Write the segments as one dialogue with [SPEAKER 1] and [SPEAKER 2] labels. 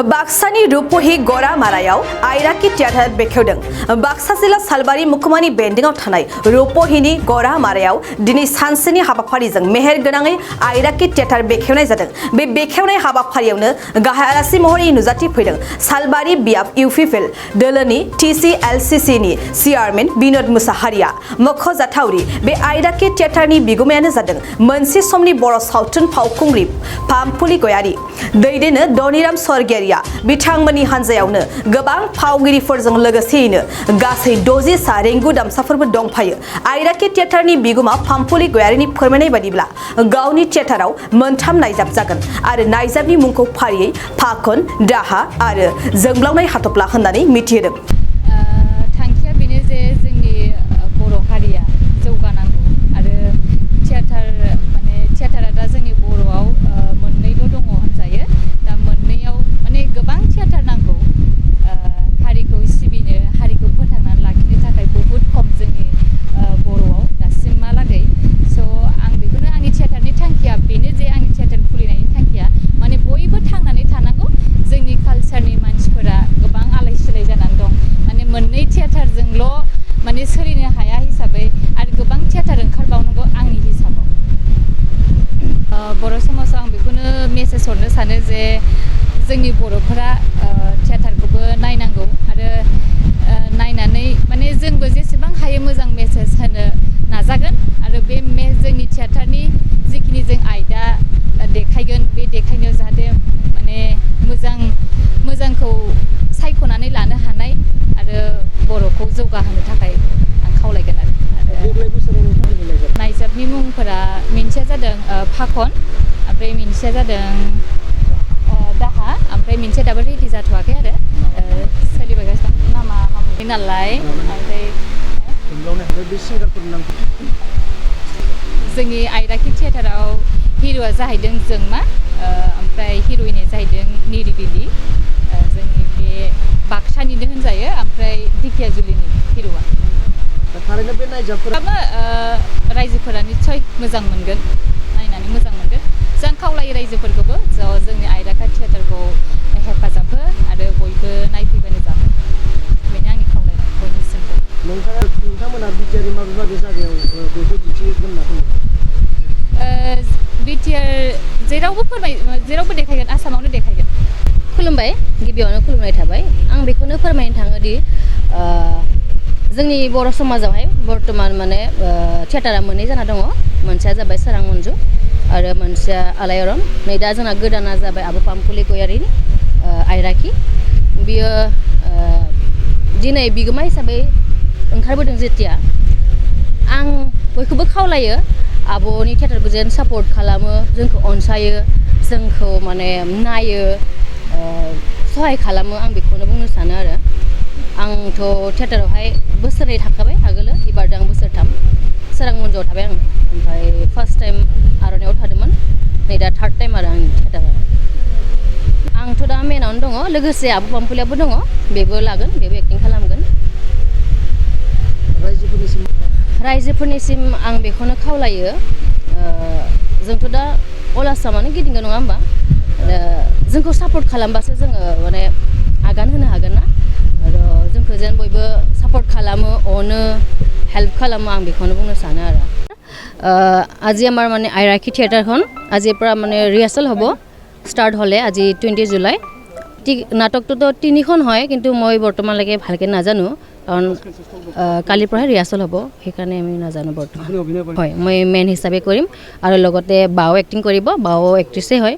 [SPEAKER 1] बाक्सानि रुपहि गरामारायाव आइराखि theatre बेखेवदों। Baksa जिल्ला सालबारि मुखुमानि बेन्दोंआव थानाय रुपहिनि गरामारायाव दिनै सानसेनि हाबाफारिजों मेहेर गोनाङै आइराखि थियाटार बेखेवनाय जादों। बे बेखेवनाय हाबाफारियावनो गाहाय आलासि महरै नुजाथि फैदों सालबारि बियाब इउपिपिएल दोलोनि TCLCCनि चेयारमेन बिनोद मुसाहारिया। मख'जाथावदि बे आइराखि थियाटारनि बिगुमायानो जादों मोनसे समनि बर' सावथुन फावखुंग्रि पामपुलि गयारि। दैदेनो दनिराम स्वर्गियारिया बिथांमोननि हानजायावनो गोबां फावगिरिफोरजों लोगोसेयैनो गासै 60 सा रेंगु दामसाफोरबो दंफायो। आइराखि थियाटारनि बिगुमा पामपुलि गयारिनि फोरमायनाय बादिब्ला गावनि थियाटाराव मोनथाम नायजाब जागोन आरो नायजाबनि मुंखौ फारियै फाखन, दाहा आरो जोंब्लावनाय हाथफ्ला होननानै मिथिहोदों।
[SPEAKER 2] थांखिया बेनो जे जोंनि बर' हारिया जौगानांगौ आरो थियाटारा दा जोंनि बर'आव मोननैल' दङ होनजायो। दा मोननैयाव गोबां थियाटार नांगौ हारिखौ सिबिनो हारिखौ फोथांनानै लाखिनो थाखाय बहुद खम जोंनि बर'आव दासिमहालागै। स' आं बेखौनो आंनि थियाटारनि थांखिया बेनो जे आंनि थियाटार खुलिनायनि थांखिया बयबो थांनानै थानांगौ। जोंनि कालचारनि मानसिफोरा गोबां आलाय सिलाय जानानै दं। मोननै थियाटारजोंल' सोलिनो हाया हिसाबै आरो गोबां थियाटार ओंखारबावनांगौ आंनि हिसाबाव। बर' समाजाव आं बेखौनो मेसेज हरनो सानो जे जोंनि बर'फोरा थियाटारखौबो नायनांगौ आरो नायनानै जोंबो जेसेबां हायो मोजां मेसेज होनो नाजागोन आरो बे जोंनि थियाटारनि जिखिनि जों आयदा देखायगोन बे देखायनायाव जाहाथे मोजांखौ सायख'नानै लानो हानाय आरो बर'खौ जौगाहोनो थाखाय आं खावलायगोन आरो नायजाबनि मुंफोरा मोनसेया जादों फाखन, ओमफ्राय मोनसेया जादों दाहा, ओमफ्राय मोनसेया दाबो रेडि जाथ'वाखै आरो सोलिबायगासिनो नामा नालाय। ओमफ्राय जोंनि आइराखि थियाटाराव हिर'आ जाहैदों जोंमा, ओमफ्राय हिर'इना जाहैदों निरिबिलि। जोंनि बे बाक्सानिनो होनजायो, ओमफ्राय दिखियाजुलिनि हिर'आ।
[SPEAKER 3] थारैनो बे नायजाबफोराबो
[SPEAKER 2] रायजोफोरा निस्सय मोजां मोनगोन, नायनानै मोजां मोनगोन। जों खावलायो रायजोफोरखौबो जोंनि आइराखि थियाटारखौ हेफाजाब हो आरो बयबो नायफैबानो जाबाय। बेनो आंनि खावलायनाय बयनिसिमबो।
[SPEAKER 3] नोंथांमोना बिटिआरनि माबे जायगायाव बेखौ दिन्थिगोन होनना बुङो?
[SPEAKER 2] बिटिआर जेरावबो देखायगोन, आसामावनो देखायगोन।
[SPEAKER 4] खुलुमबाय, गिबियावनो खुलुमनाय थाबाय। आं बेखौनो फोरमायनो थाङोदि जोंनि बर' समाजावहाय बर्तमान थियाटारा मोननै जाना दङ। मोनसेया जाबाय सोरां मन्जु आरो मोनसेया आलायारन। नै दा जोंना गोदाना जाबाय आब' पामपुलि गयारिनि आइराखि। बियो दिनै बिगोमा हिसाबै ओंखारबोदों जेथिया आं बयखौबो खावलायो आब'नि थियाटारखौ जेन सापर्ट खालामो, जोंखौ अनसायो, जोंखौ नायो, सहाय खालामो। आं बेखौनो बुंनो सानो आरो आंथ' थियाटारावहाय बोसोरनै थाखाबाय आगोलो, एबार आं बोसोरथाम सोरां मन्जुआव थाबाय आं। ओमफ्राय फार्स्ट टाइम आर'नाइआव थादोंमोन, नै दा थार्ड टाइम आरो आंनि थियाटाराव। आंथ' दा मेनावनो दङ, लोगोसे आब' पामपुलियाबो दङ, बेबो लागोन, बेबो एक्टिं खालामगोन। रायजोफोरनिसिम आं बेखौनो खावलायो, जोंथ' दा अल आसामावनो गिदिंगोन नङा होमबा? जोंखौ सापर्ट खालामबासो जोङो आगान होनो हागोन ना। आरो जोंखौ जेन बयबो सापर्ट खालामो, अनो, हेल्प खालामो, आं बेखौनो बुंनो सानो आरो। আজি আমাৰ আইৰাখি থিয়েটাৰখন আজিৰ পৰা ৰিহাৰ্চেল হ'ব, ষ্টাৰ্ট হ'লে আজি 20 জুলাই। নাটকটোতো 3খন হয়, কিন্তু মই বৰ্তমানলৈকে ভালকৈ নাজানো, কাৰণ কালিৰ পৰাহে ৰিহাৰ্চেল হ'ব, সেইকাৰণে আমি নাজানো বৰ্তমান। হয়, মই মেইন হিচাপে কৰিম আৰু লগতে বাও এক্টিং কৰিব, বাও এক্ট্ৰেছেই হয়।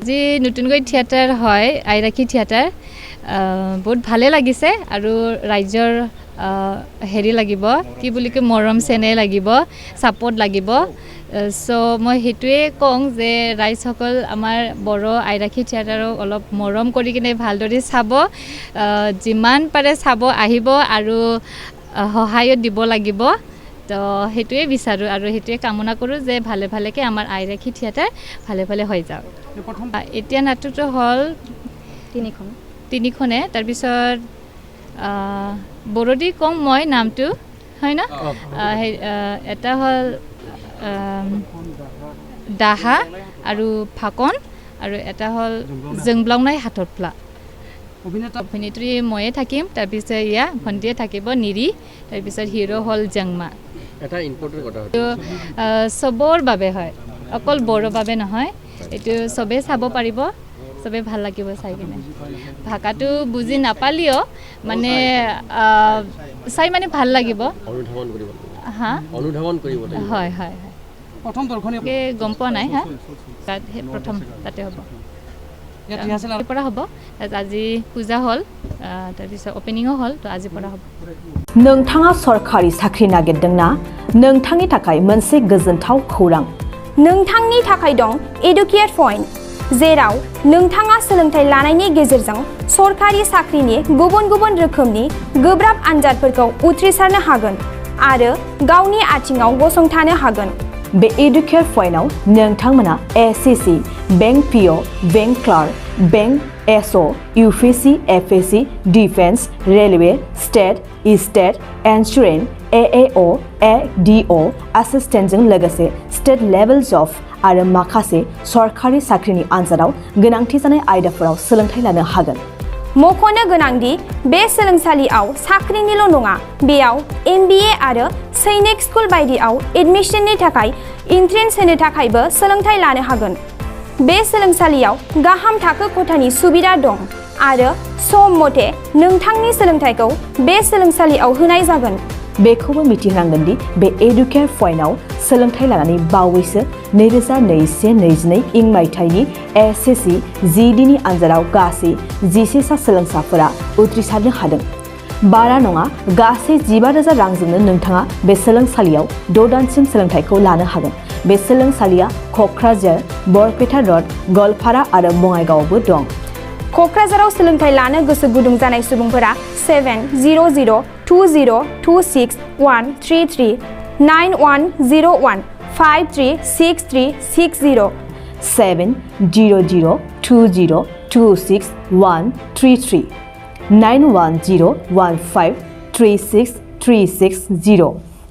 [SPEAKER 2] যি নতুনকৈ থিয়েটাৰ হয় আইৰাখি থিয়েটাৰ, বহুত ভালে লাগিছে আৰু ৰাইজৰ লাগিব, কি বুলি কয়, মৰম চেনেহ লাগিব, ছাপৰ্ট লাগিব। চ' মই সেইটোৱে কওঁ যে ৰাইজসকল আমাৰ বড় আইৰাখি থিয়েটাৰক অলপ মৰম কৰি কিনে ভালদৰে চাব, যিমান পাৰে চাব আহিব আৰু সহায়ো দিব লাগিব। তো সেইটোৱে বিচাৰোঁ আৰু সেইটোৱে কামনা কৰোঁ যে ভালেকৈ আমাৰ আইৰাখি থিয়েটাৰ ভালে হৈ যাওক। এতিয়া নাটকটো হ'ল 3খনে, তাৰপিছত বড়োদি কম মই নামটো, হয় না? এটা হ'ল দাহা আৰু ফাকন আৰু এটা হ'ল জোংব্লাউনাই হাতৰফলা
[SPEAKER 3] অভিনেত্ৰী
[SPEAKER 2] ময়ে থাকিম তাৰপিছত ইয়া ভণ্টিয়ে থাকিব নিৰি তাৰপিছত হিৰো হ'ল জংমা
[SPEAKER 5] এটা ইম্পৰ্টেণ্ট কথা
[SPEAKER 2] চবৰ বাবে হয় অকল বড়োৰ বাবে নহয় এইটো চবেই চাব পাৰিব চবেই ভাল লাগিব চাই কিনে ভাষাটো বুজি নাপালিও মানে চাই মানে ভাল লাগিব
[SPEAKER 5] অনুধাৱন কৰিব
[SPEAKER 2] হয় হয়
[SPEAKER 3] প্ৰথম দৰ্শনী
[SPEAKER 2] গম পোৱা নাই হা প্ৰথম তাতে হ'ব পৰা হ'ব আজি পূজা হ'ল তাৰপিছত অপেনিঙো হ'ল তো আজিৰ পৰা হ'ব
[SPEAKER 1] नोंथाङा सरखारि साख्रि नागिरदोंना नोंथांनि थाखाय मोनसे गोजोनथाव खौरां
[SPEAKER 6] नोंथांनि थाखाय दं एडुकेट पॉइंट जेराव नोंथाङा सोलोंथाइ लानायनि गेजेरजों सरखारि साख्रिनि गुबुन गुबुन रोखोमनि गोब्राब आनजादफोरखौ उथ्रिसारनो हागोन आरो गावनि आथिङाव गसंथानो हागोन
[SPEAKER 1] बे एडुकेट पॉइन्टआव नोंथांमोना SSC bank PO bank clerk bank SO UPSC FSC defence railway state insurance AAO ADO एसिस्टेन्टजों लोगोसे स्टेट लेभेल जब आरो माखासे सरखारि साख्रिनि आनजादाव गोनांथि जानाय आयदाफोराव सोलोंथाइ लानो हागोन
[SPEAKER 6] मख'नो गोनांदि बे सोलोंसालियाव साख्रिनिल' नङा बेयाव एमबिए आरो सैनिक स्कुल बायदियाव एडमिशननि थाखाय एन्ट्रेन्स होनो थाखायबो सोलोंथाइ लानो हागोन बे सोलोंसालियाव गाहाम थाखो खथानि सुबिदा दं आरो सम मथे नोंथांनि सोलोंथाइखौ बे सोलोंसालियाव होनाय जागोन
[SPEAKER 1] बेखौबो मिथिनांगोन दि बे एडुकेट पॉइन्टआव सोलोंथाइ लानानै बावैसो 2021-22 इं मायथाइनि एसएससी जिडिनि आनजादाव गासै 11 सा सोलोंसाफोरा उथ्रिसारनो हादों बारा नङा गासै 15,000 रांजोंनो नोंथाङा बे सोलोंसालियाव 6 दानसिम सोलोंथाइखौ लानो हागोन बे सोलोंसालिया क'क्राझार बरपेटा रड गवालपारा आरो बङाइगावआवबो दं
[SPEAKER 6] क'क्राझाराव सोलोंथाइ लानो गोसो गुदुं जानाय सुबुंफोरा 70020261333 9101 536360
[SPEAKER 1] 70020261333 9101536360